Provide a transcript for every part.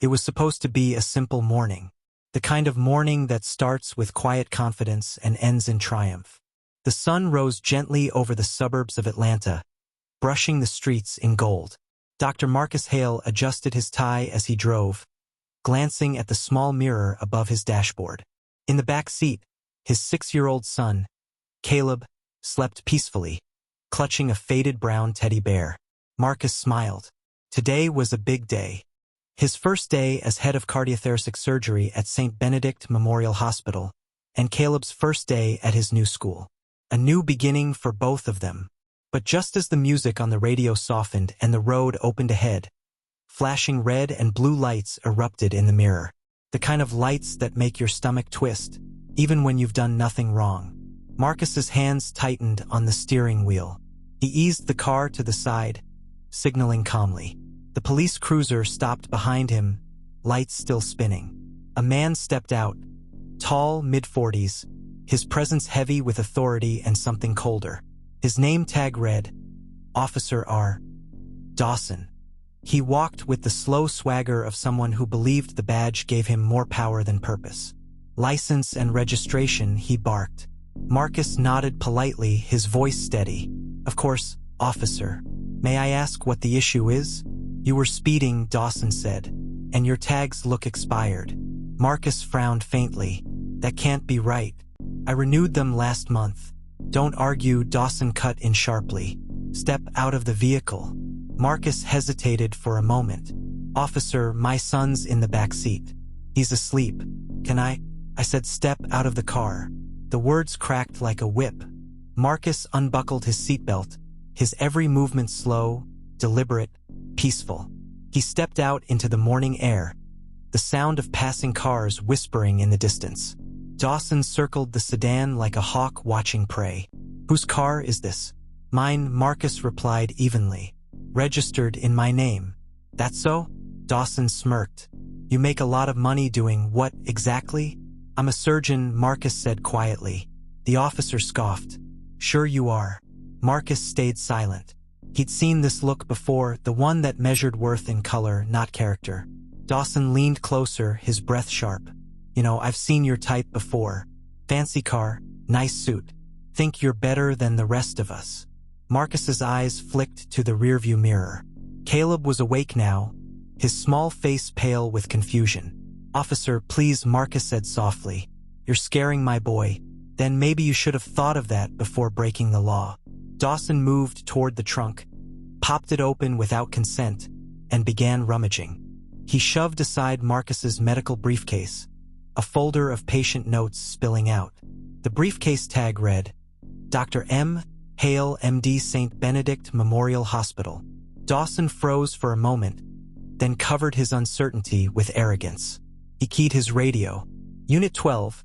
It was supposed to be a simple morning. The kind of morning that starts with quiet confidence and ends in triumph. The sun rose gently over the suburbs of Atlanta, brushing the streets in gold. Dr. Marcus Hale adjusted his tie as he drove, glancing at the small mirror above his dashboard. In the back seat, his 6-year-old son, Caleb, slept peacefully, clutching a faded brown teddy bear. Marcus smiled. Today was a big day. His first day as head of cardiothoracic surgery at St. Benedict Memorial Hospital, and Caleb's first day at his new school. A new beginning for both of them. But just as the music on the radio softened and the road opened ahead, flashing red and blue lights erupted in the mirror. The kind of lights that make your stomach twist, even when you've done nothing wrong. Marcus's hands tightened on the steering wheel. He eased the car to the side, signaling calmly. The police cruiser stopped behind him, lights still spinning. A man stepped out, tall, mid-40s, his presence heavy with authority and something colder. His name tag read, Officer R. Dawson. He walked with the slow swagger of someone who believed the badge gave him more power than purpose. License and registration, he barked. Marcus nodded politely, his voice steady. Of course, officer. May I ask what the issue is? You were speeding, Dawson said, and your tags look expired. Marcus frowned faintly. That can't be right. I renewed them last month. Don't argue, Dawson cut in sharply. Step out of the vehicle. Marcus hesitated for a moment. Officer, my son's in the back seat. He's asleep. Can I said step out of the car. The words cracked like a whip. Marcus unbuckled his seatbelt, his every movement slow, deliberate, peaceful. He stepped out into the morning air, the sound of passing cars whispering in the distance. Dawson circled the sedan like a hawk watching prey. Whose car is this? Mine, Marcus replied evenly. Registered in my name. That's so? Dawson smirked. You make a lot of money doing what, exactly? I'm a surgeon, Marcus said quietly. The officer scoffed. Sure you are. Marcus stayed silent. He'd seen this look before, the one that measured worth in color, not character. Dawson leaned closer, his breath sharp. You know, I've seen your type before. Fancy car, nice suit. Think you're better than the rest of us. Marcus's eyes flicked to the rearview mirror. Caleb was awake now, his small face pale with confusion. Officer, please, Marcus said softly. You're scaring my boy. Then maybe you should have thought of that before breaking the law. Dawson moved toward the trunk, popped it open without consent, and began rummaging. He shoved aside Marcus's medical briefcase, a folder of patient notes spilling out. The briefcase tag read, Dr. M. Hale, MD, St. Benedict Memorial Hospital. Dawson froze for a moment, then covered his uncertainty with arrogance. He keyed his radio. Unit 12.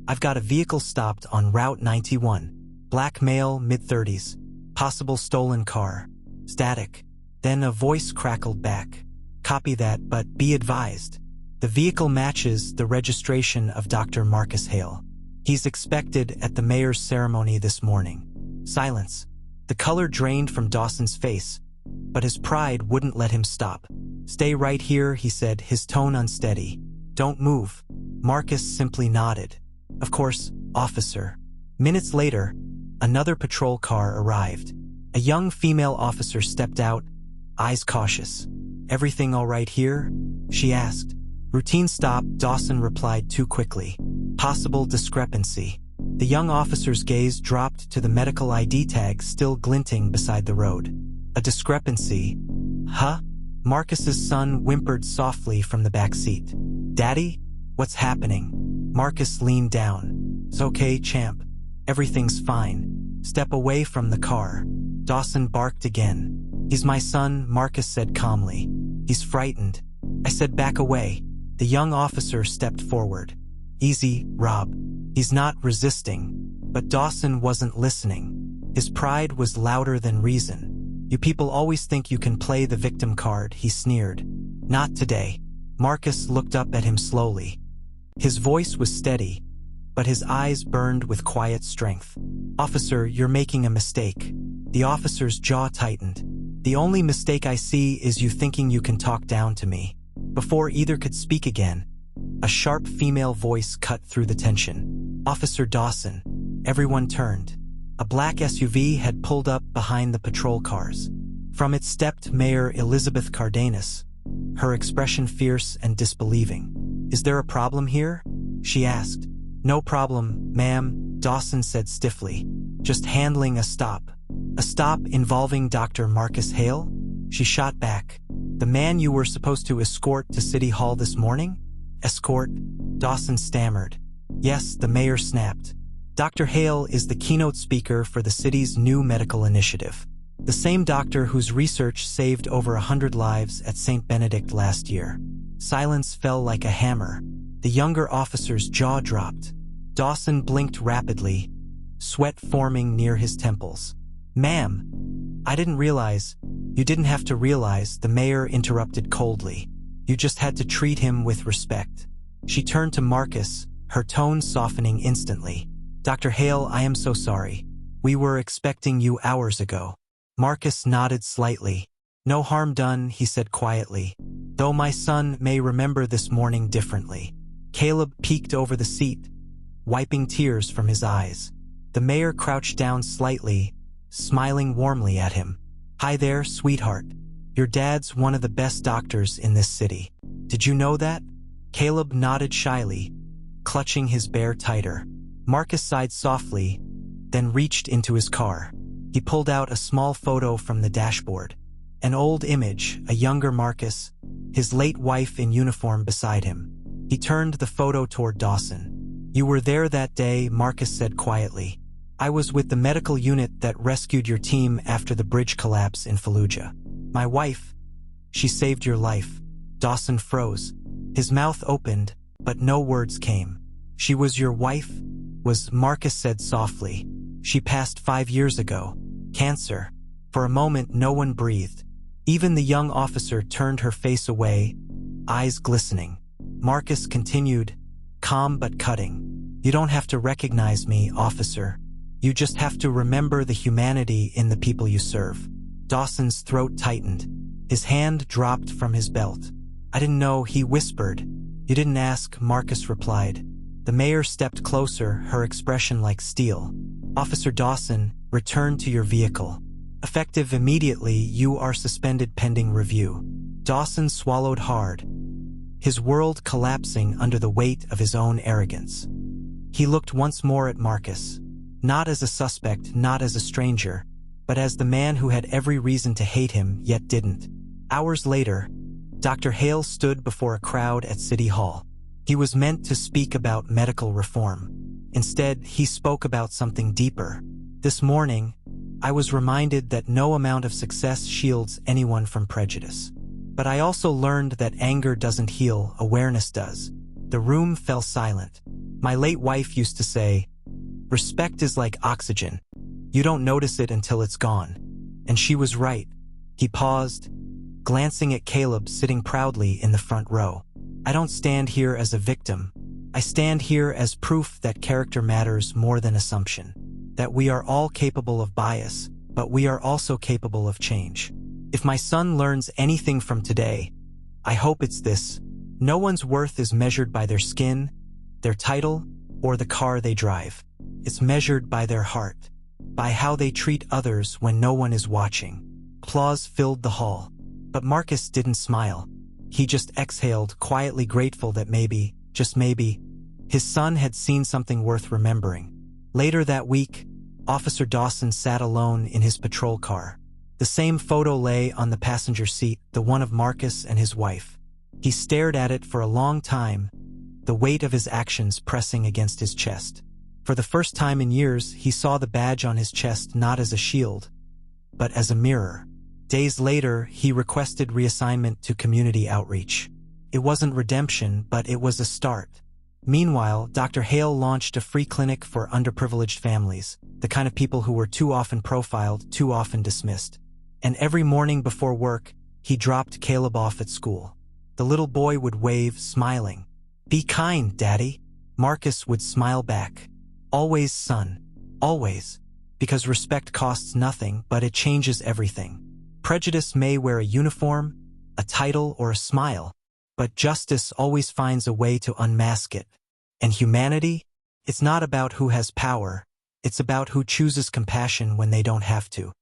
I've got a vehicle stopped on Route 91. Black male, mid-30s. Possible stolen car. Static. Then a voice crackled back. Copy that, but be advised. The vehicle matches the registration of Dr. Marcus Hale. He's expected at the mayor's ceremony this morning. Silence. The color drained from Dawson's face, but his pride wouldn't let him stop. Stay right here, he said, his tone unsteady. Don't move. Marcus simply nodded. Of course, officer. Minutes later, another patrol car arrived. A young female officer stepped out, eyes cautious. Everything all right here? She asked. Routine stop, Dawson replied too quickly. Possible discrepancy. The young officer's gaze dropped to the medical ID tag still glinting beside the road. A discrepancy? Huh? Marcus's son whimpered softly from the back seat. Daddy? What's happening? Marcus leaned down. It's okay, champ. Everything's fine. Step away from the car. Dawson barked again. He's my son, Marcus said calmly. He's frightened. I said back away. The young officer stepped forward. Easy, Rob. He's not resisting. But Dawson wasn't listening. His pride was louder than reason. You people always think you can play the victim card, he sneered. Not today. Marcus looked up at him slowly. His voice was steady, but his eyes burned with quiet strength. Officer, you're making a mistake. The officer's jaw tightened. The only mistake I see is you thinking you can talk down to me. Before either could speak again, a sharp female voice cut through the tension. "Officer Dawson." Everyone turned. A black SUV had pulled up behind the patrol cars. From it stepped Mayor Elizabeth Cardenas, her expression fierce and disbelieving. "Is there a problem here?" she asked. "No problem, ma'am," Dawson said stiffly. "Just handling a stop." "A stop involving Dr. Marcus Hale?" she shot back. "The man you were supposed to escort to City Hall this morning?" "Escort?" Dawson stammered. "Yes," the mayor snapped. "Dr. Hale is the keynote speaker for the city's new medical initiative. The same doctor whose research saved over 100 lives at St. Benedict last year." Silence fell like a hammer. The younger officer's jaw dropped. Dawson blinked rapidly, sweat forming near his temples. "Ma'am, I didn't realize." "You didn't have to realize," the mayor interrupted coldly. "You just had to treat him with respect." She turned to Marcus, her tone softening instantly. "Dr. Hale, I am so sorry. We were expecting you hours ago." Marcus nodded slightly. "No harm done," he said quietly. "Though my son may remember this morning differently." Caleb peeked over the seat, wiping tears from his eyes. The mayor crouched down slightly, smiling warmly at him. "Hi there, sweetheart. Your dad's one of the best doctors in this city. Did you know that?" Caleb nodded shyly, clutching his bear tighter. Marcus sighed softly, then reached into his car. He pulled out a small photo from the dashboard. An old image, a younger Marcus, his late wife in uniform beside him. He turned the photo toward Dawson. "You were there that day," Marcus said quietly. "I was with the medical unit that rescued your team after the bridge collapse in Fallujah. My wife, she saved your life." Dawson froze. His mouth opened, but no words came. "She was your wife?" Marcus said softly. "She passed 5 years ago. Cancer." For a moment, no one breathed. Even the young officer turned her face away, eyes glistening. Marcus continued, calm but cutting. "You don't have to recognize me, officer. You just have to remember the humanity in the people you serve." Dawson's throat tightened. His hand dropped from his belt. "I didn't know," he whispered. "You didn't ask," Marcus replied. The mayor stepped closer, her expression like steel. "Officer Dawson, return to your vehicle. Effective immediately, you are suspended pending review." Dawson swallowed hard, his world collapsing under the weight of his own arrogance. He looked once more at Marcus, not as a suspect, not as a stranger, but as the man who had every reason to hate him, yet didn't. Hours later, Dr. Hale stood before a crowd at City Hall. He was meant to speak about medical reform. Instead, he spoke about something deeper. "This morning, I was reminded that no amount of success shields anyone from prejudice. But I also learned that anger doesn't heal, awareness does." The room fell silent. "My late wife used to say, 'Respect is like oxygen. You don't notice it until it's gone.' And she was right." He paused, glancing at Caleb sitting proudly in the front row. "I don't stand here as a victim. I stand here as proof that character matters more than assumption. That we are all capable of bias, but we are also capable of change. If my son learns anything from today, I hope it's this: no one's worth is measured by their skin, their title, or the car they drive. It's measured by their heart, by how they treat others when no one is watching." Applause filled the hall. But Marcus didn't smile. He just exhaled, quietly grateful that maybe, just maybe, his son had seen something worth remembering. Later that week, Officer Dawson sat alone in his patrol car. The same photo lay on the passenger seat, the one of Marcus and his wife. He stared at it for a long time, the weight of his actions pressing against his chest. For the first time in years, he saw the badge on his chest not as a shield, but as a mirror. Days later, he requested reassignment to community outreach. It wasn't redemption, but it was a start. Meanwhile, Dr. Hale launched a free clinic for underprivileged families, the kind of people who were too often profiled, too often dismissed. And every morning before work, he dropped Caleb off at school. The little boy would wave, smiling. "Be kind, Daddy." Marcus would smile back. "Always, son. Always. Because respect costs nothing, but it changes everything. Prejudice may wear a uniform, a title, or a smile, but justice always finds a way to unmask it. And humanity? It's not about who has power, it's about who chooses compassion when they don't have to.